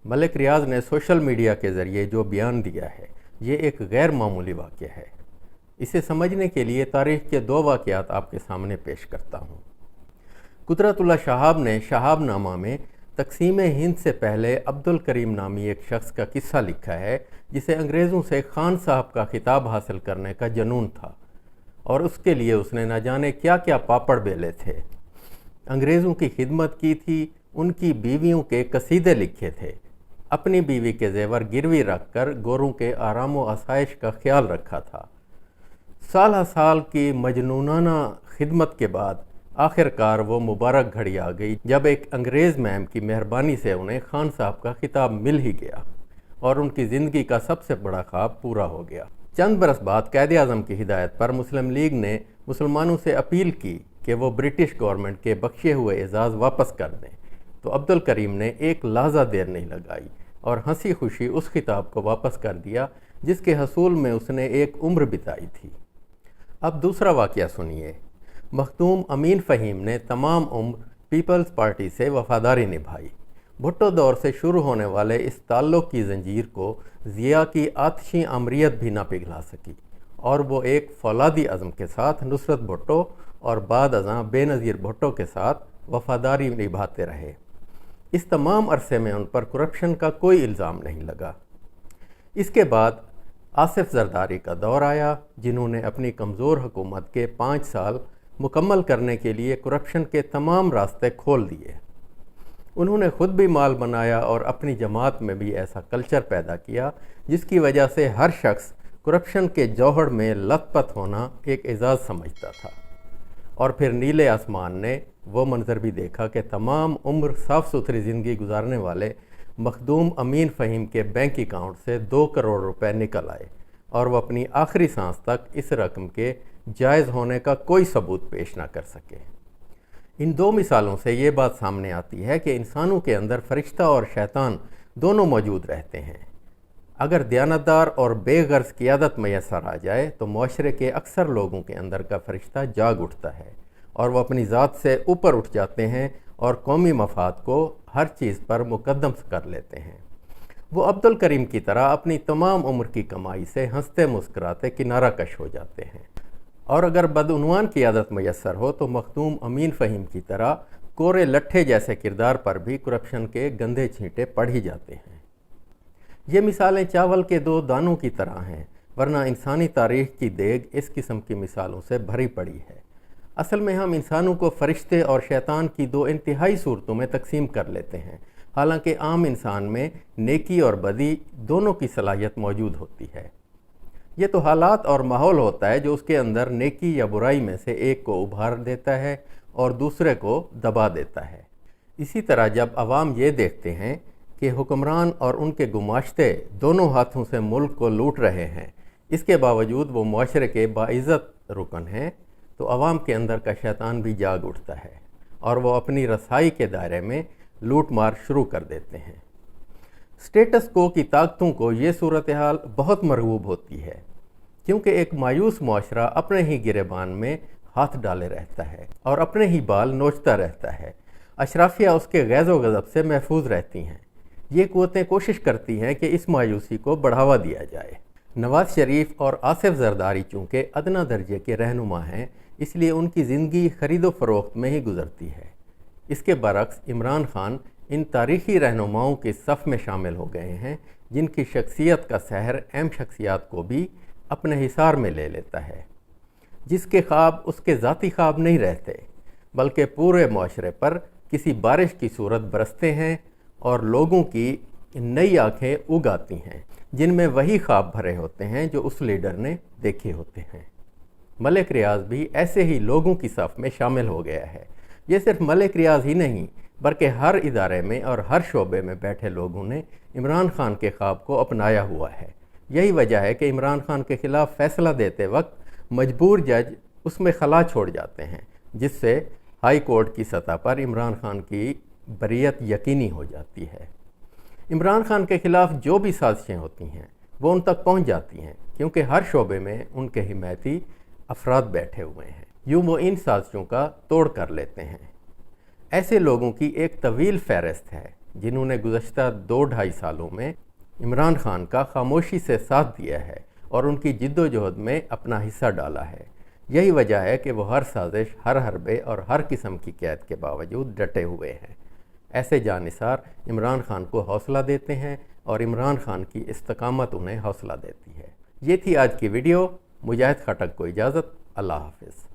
ملک ریاض نے social media کے ذریعے جو بیان دیا ہے یہ ایک غیر معمولی واقعہ ہے۔ اسے سمجھنے کے لیے تاریخ کے 2 واقعات آپ کے سامنے پیش کرتا ہوں۔ قدرت اللہ شہاب نے شہاب نامہ میں تقسیم ہند سے پہلے عبد الکریم نامی ایک شخص کا قصہ لکھا ہے جسے انگریزوں سے خان صاحب کا خطاب حاصل کرنے کا جنون تھا، اور اس کے لیے اس نے نہ جانے کیا کیا پاپڑ بیلے تھے۔ انگریزوں کی خدمت کی تھی، ان کی بیویوں کے قصیدے لکھے تھے، اپنی بیوی کے زیور گروی رکھ کر گوروں کے آرام و آسائش کا خیال رکھا تھا۔ سالہ سال کی مجنونانہ خدمت کے بعد آخر کار وہ مبارک گھڑی آ گئی جب ایک انگریز میم کی مہربانی سے انہیں خان صاحب کا خطاب مل ہی گیا اور ان کی زندگی کا سب سے بڑا خواب پورا ہو گیا۔ چند برس بعد قائد اعظم کی ہدایت پر مسلم لیگ نے مسلمانوں سے اپیل کی کہ وہ برٹش گورنمنٹ کے بخشے ہوئے اعزاز واپس کر دیں، تو عبد الکریم نے ایک لحظہ دیر نہیں لگائی اور ہنسی خوشی اس خطاب کو واپس کر دیا جس کے حصول میں اس نے ایک عمر بتائی تھی۔ اب دوسرا واقعہ سنیے۔ مخدوم امین فہیم نے تمام عمر پیپلز پارٹی سے وفاداری نبھائی۔ بھٹو دور سے شروع ہونے والے اس تعلق کی زنجیر کو ضیاء کی آتشی آمریت بھی نہ پگھلا سکی، اور وہ ایک فولادی عزم کے ساتھ نصرت بھٹو اور بعد ازاں بے نظیر بھٹو کے ساتھ وفاداری نبھاتے رہے۔ اس تمام عرصے میں ان پر کرپشن کا کوئی الزام نہیں لگا۔ اس کے بعد آصف زرداری کا دور آیا، جنہوں نے اپنی کمزور حکومت کے 5 سال مکمل کرنے کے لیے کرپشن کے تمام راستے کھول دیے۔ انہوں نے خود بھی مال بنایا اور اپنی جماعت میں بھی ایسا کلچر پیدا کیا جس کی وجہ سے ہر شخص کرپشن کے جوہر میں لت پت ہونا ایک اعزاز سمجھتا تھا۔ اور پھر نیلے آسمان نے وہ منظر بھی دیکھا کہ تمام عمر صاف ستھری زندگی گزارنے والے مخدوم امین فہیم کے بینک اکاؤنٹ سے 2 کروڑ روپے نکل آئے، اور وہ اپنی آخری سانس تک اس رقم کے جائز ہونے کا کوئی ثبوت پیش نہ کر سکے۔ ان 2 مثالوں سے یہ بات سامنے آتی ہے کہ انسانوں کے اندر فرشتہ اور شیطان دونوں موجود رہتے ہیں۔ اگر دیانتدار اور بے غرض قیادت میسر آ جائے تو معاشرے کے اکثر لوگوں کے اندر کا فرشتہ جاگ اٹھتا ہے اور وہ اپنی ذات سے اوپر اٹھ جاتے ہیں اور قومی مفاد کو ہر چیز پر مقدم کر لیتے ہیں۔ وہ عبد الکریم کی طرح اپنی تمام عمر کی کمائی سے ہنستے مسکراتے کنارہ کش ہو جاتے ہیں، اور اگر بدعنوان قیادت میسر ہو تو مخدوم امین فہیم کی طرح کورے لٹھے جیسے کردار پر بھی کرپشن کے گندے چھینٹے پڑ ہی جاتے ہیں۔ یہ مثالیں چاول کے 2 دانوں کی طرح ہیں، ورنہ انسانی تاریخ کی دیگ اس قسم کی مثالوں سے بھری پڑی ہے۔ اصل میں ہم انسانوں کو فرشتے اور شیطان کی 2 انتہائی صورتوں میں تقسیم کر لیتے ہیں، حالانکہ عام انسان میں نیکی اور بدی دونوں کی صلاحیت موجود ہوتی ہے۔ یہ تو حالات اور ماحول ہوتا ہے جو اس کے اندر نیکی یا برائی میں سے ایک کو ابھار دیتا ہے اور دوسرے کو دبا دیتا ہے۔ اسی طرح جب عوام یہ دیکھتے ہیں کہ حکمران اور ان کے گماشتے دونوں ہاتھوں سے ملک کو لوٹ رہے ہیں، اس کے باوجود وہ معاشرے کے باعزت رکن ہیں، تو عوام کے اندر کا شیطان بھی جاگ اٹھتا ہے اور وہ اپنی رسائی کے دائرے میں لوٹ مار شروع کر دیتے ہیں۔ سٹیٹس کو کی طاقتوں کو یہ صورتحال بہت مرغوب ہوتی ہے، کیونکہ ایک مایوس معاشرہ اپنے ہی گریبان میں ہاتھ ڈالے رہتا ہے اور اپنے ہی بال نوچتا رہتا ہے۔ اشرافیہ اس کے غیظ و غضب سے محفوظ رہتی ہیں۔ یہ قوتیں کوشش کرتی ہیں کہ اس مایوسی کو بڑھاوا دیا جائے۔ نواز شریف اور آصف زرداری چونکہ ادنیٰ درجے کے رہنما ہیں، اس لیے ان کی زندگی خرید و فروخت میں ہی گزرتی ہے۔ اس کے برعکس عمران خان ان تاریخی رہنماؤں کے صف میں شامل ہو گئے ہیں جن کی شخصیت کا سحر اہم شخصیات کو بھی اپنے حصار میں لے لیتا ہے، جس کے خواب اس کے ذاتی خواب نہیں رہتے بلکہ پورے معاشرے پر کسی بارش کی صورت برستے ہیں اور لوگوں کی نئی آنکھیں اگاتی ہیں جن میں وہی خواب بھرے ہوتے ہیں جو اس لیڈر نے دیکھے ہوتے ہیں۔ ملک ریاض بھی ایسے ہی لوگوں کی صف میں شامل ہو گیا ہے۔ یہ صرف ملک ریاض ہی نہیں بلکہ ہر ادارے میں اور ہر شعبے میں بیٹھے لوگوں نے عمران خان کے خواب کو اپنایا ہوا ہے۔ یہی وجہ ہے کہ عمران خان کے خلاف فیصلہ دیتے وقت مجبور جج اس میں خلا چھوڑ جاتے ہیں، جس سے ہائی کورٹ کی سطح پر عمران خان کی بریت یقینی ہو جاتی ہے۔ عمران خان کے خلاف جو بھی سازشیں ہوتی ہیں وہ ان تک پہنچ جاتی ہیں، کیونکہ ہر شعبے میں ان کے حمایتی افراد بیٹھے ہوئے ہیں۔ یوں وہ ان سازشوں کا توڑ کر لیتے ہیں۔ ایسے لوگوں کی ایک طویل فہرست ہے جنہوں نے گزشتہ 2-2.5 سالوں میں عمران خان کا خاموشی سے ساتھ دیا ہے اور ان کی جد و جہد میں اپنا حصہ ڈالا ہے۔ یہی وجہ ہے کہ وہ ہر سازش، ہر حربے اور ہر قسم کی قید کے باوجود ڈٹے ہوئے ہیں۔ ایسے جانثار عمران خان کو حوصلہ دیتے ہیں اور عمران خان کی استقامت انہیں حوصلہ دیتی ہے۔ یہ تھی آج کی ویڈیو۔ مجاہد خٹک کو اجازت۔ اللہ حافظ۔